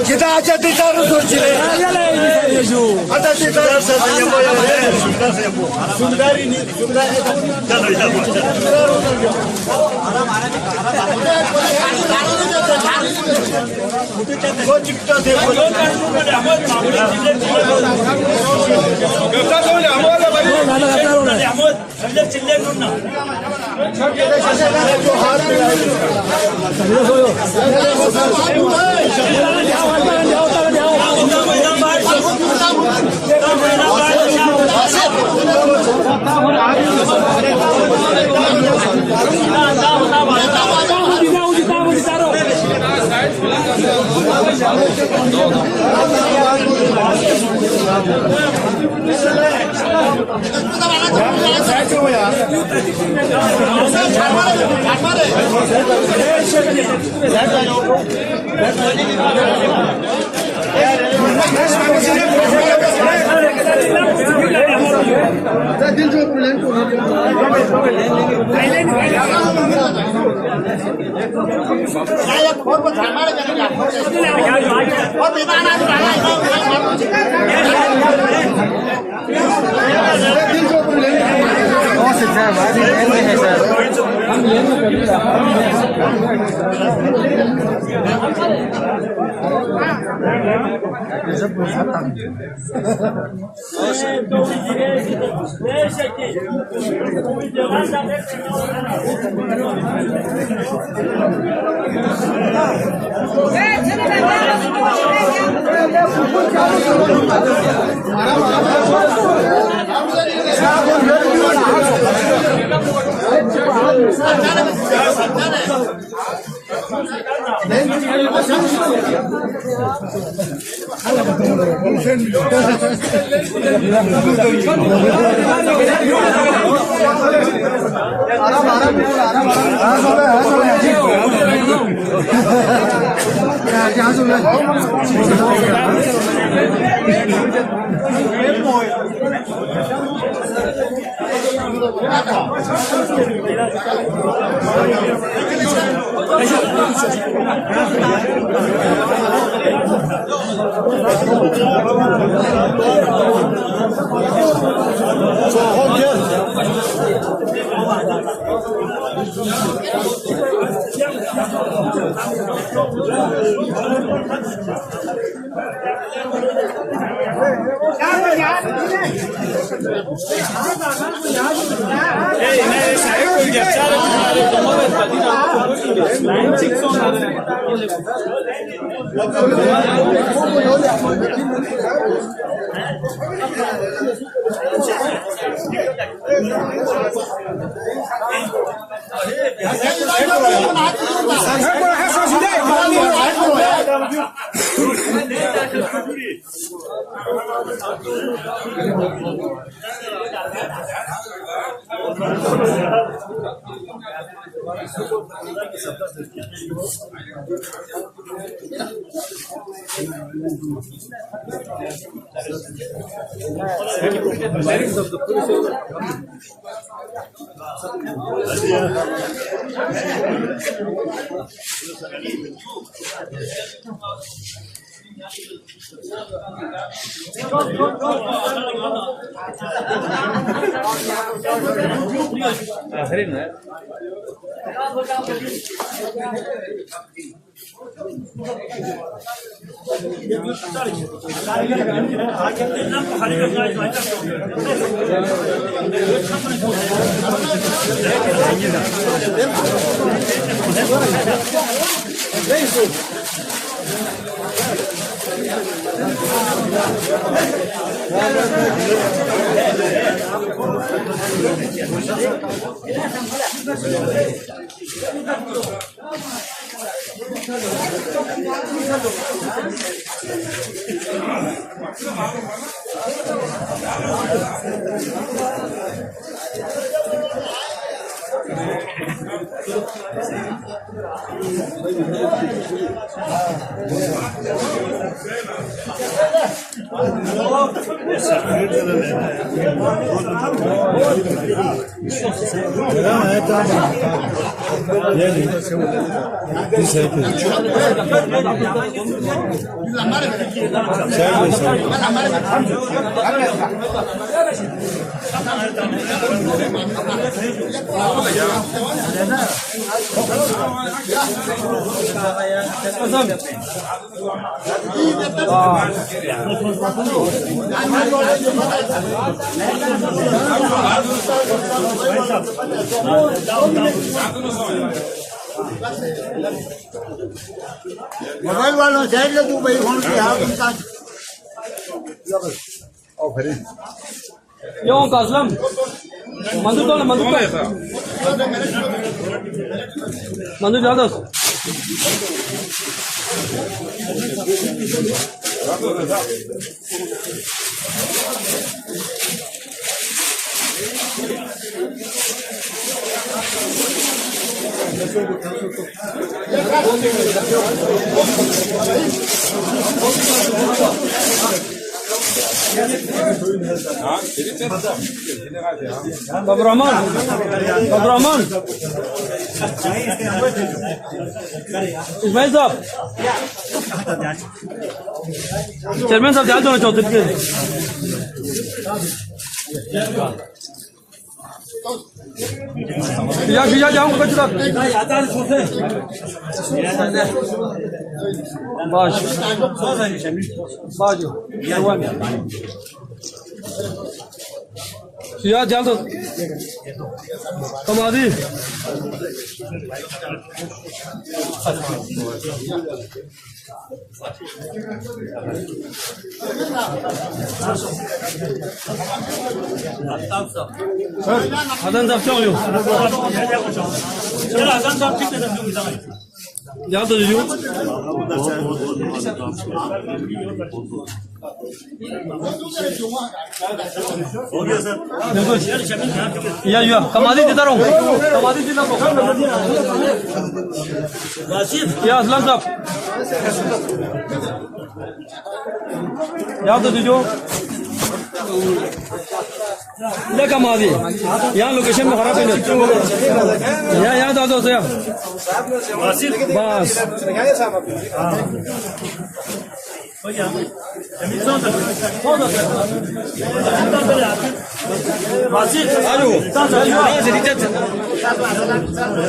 kita aja ditaruh sini. Ada ditaruh saja Sundar ini, Sundar mobile वालों side ले तू भाई फोन की हाथ उनका ओ फिर यो कासलम मंदू तो मंदू ज्यादा Abdurrahman Ismail साहब चेयरमैन साहब ध्यान दो ना चौधरी के फिजा जाऊँ कुछ तक बाजू फिजा जाल तो कमादी हसन साहब क्यों हो यहाँ तो दीजिए या कमादी देता रहूँ कमादी देता या असलम साहब यहाँ तो दीजिए ले कमादी यहाँ लोकेशन में खराब है यहाँ दादो से बस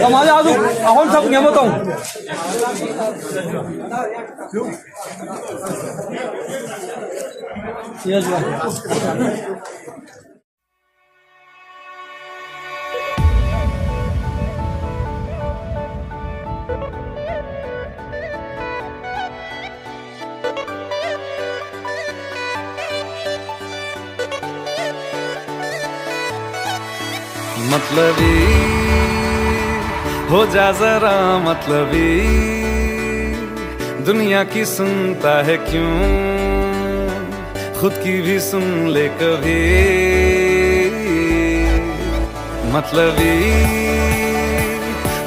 हमारे आज अकाउंट सब क्या बताऊँ यस मतलबी हो जा जरा मतलबी दुनिया की सुनता है क्यों खुद की भी सुन ले कभी मतलबी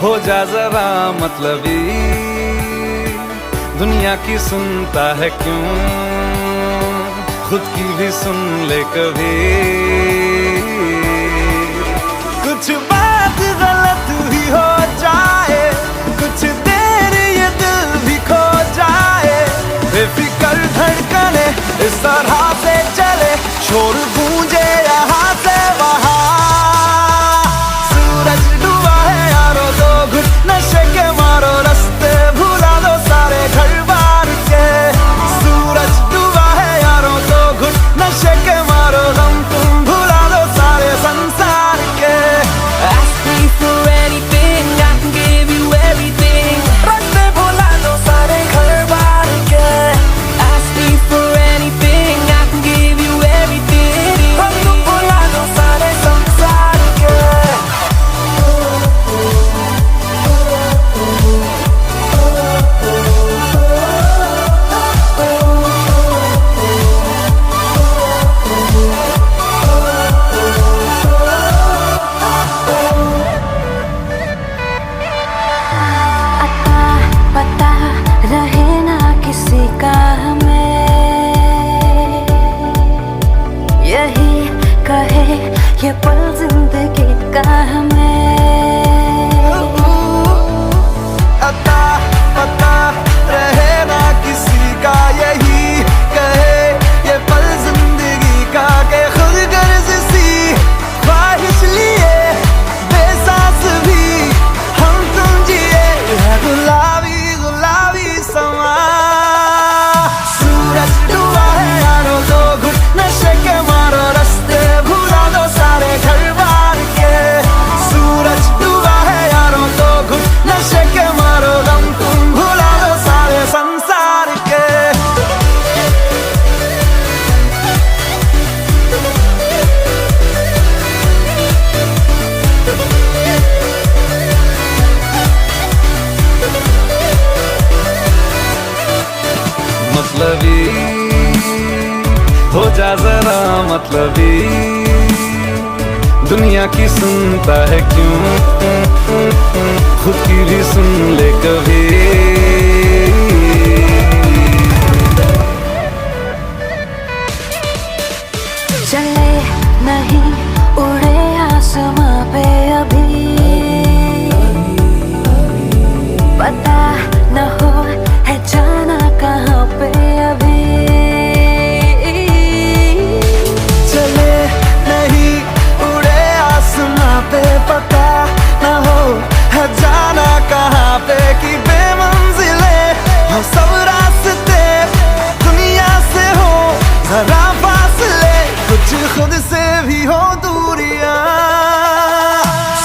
हो जा जरा मतलबी दुनिया की सुनता है क्यों खुद की भी सुन ले कभी कुछ बात गलत भी हो जाए कुछ देर ये दिल भी खो जाए बेफिक्र धड़कने इस तरह से चले शोर गूंजे यहाँ से वहाँ सूरज डूबा है यारो दो घुट नशे के मारो रास्ते भुला दो सारे घर बार के सूरज डूबा है यारो दो घुट नशे के मारो गम तुम भुला ये पल जिंदगी का हमें अता पता रहे ना किसी का, यही कहे ये पल जिंदगी का के खुद गर्ज सी ख्वाहिश लिए बेसास भी हम तुम जिए है गुलाबी गुलाबी समा। सूरज डूबा है यारो दो घुट नशे के मारो रास्ते भुला दो सारे घर बार के। सूरज डूबा है यारो दो घुट नशे के मारो दम तुम भुला दो सारे संसार के। मतलबी हो जा जरा मतलबी, दुनिया की सुनता है क्यों, खुद की भी सुन ले कभी। चले नहीं उड़े आसमां पे अभी, पता न हो है जाना कहाँ पे अभी। चले नहीं उड़े आसमां पे, पता न हो है जाना कहाँ पे कि बेमंजिले हो सब रास्ते दुनिया से हो जरा फासले, कुछ खुद से भी हो दूरियां।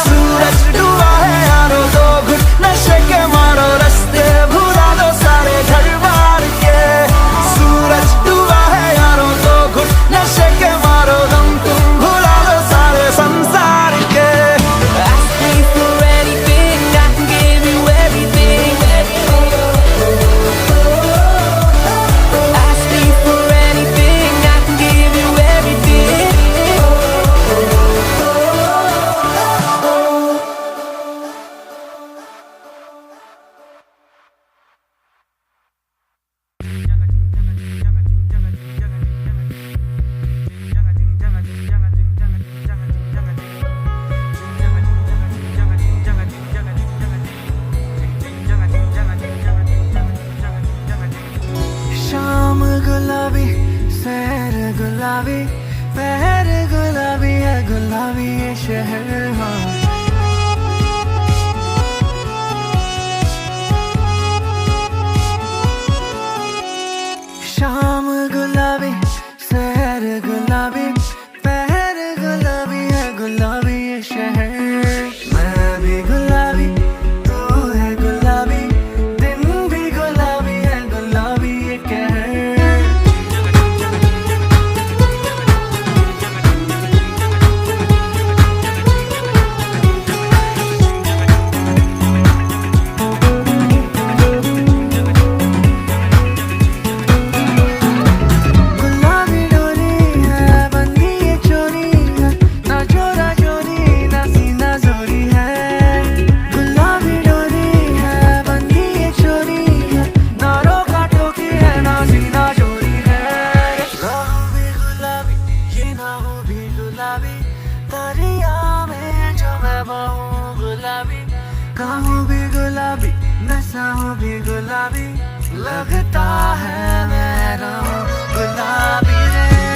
सूरज डूबा है यारो दो घुट नशे के मारो रास्ते भुला दो सारे घर बार के। सूरज डूबा है यारो दो घुट नशे के मारो दम तुम भुला दो सारे संसार के। Ask me for anything, I can give you everything. Ask me for anything, I can give you everything. शाम गुलाबी सैर गुलाबी पहर गुलाबी है गुलाबी ये शहर। हाँ शाम गुलाबी सैर गुलाबी पहर गुलाबी है गुलाबी ये शहर। मैं भी गुलाबी तू है गुलाबी, दिन भी गुलाबी है गुलाबी ये कहर। गुलाबी डोरी है बंदी ये चोरी है, ना चोरा चोरी ना सीना चोरी है। गुलाबी डोरी है बंदी ये चोरी है, ना रोका टोकी है ना सीना चोरी है। ना हो भी गुलाबी ये ना हो भी गुलाबी, दरिया में जो मैं बहूं गुलाबी। कहूँ भी गुलाबी नशा हो भी गुलाबी, लगता है मैं रहूं गुलाबी रे।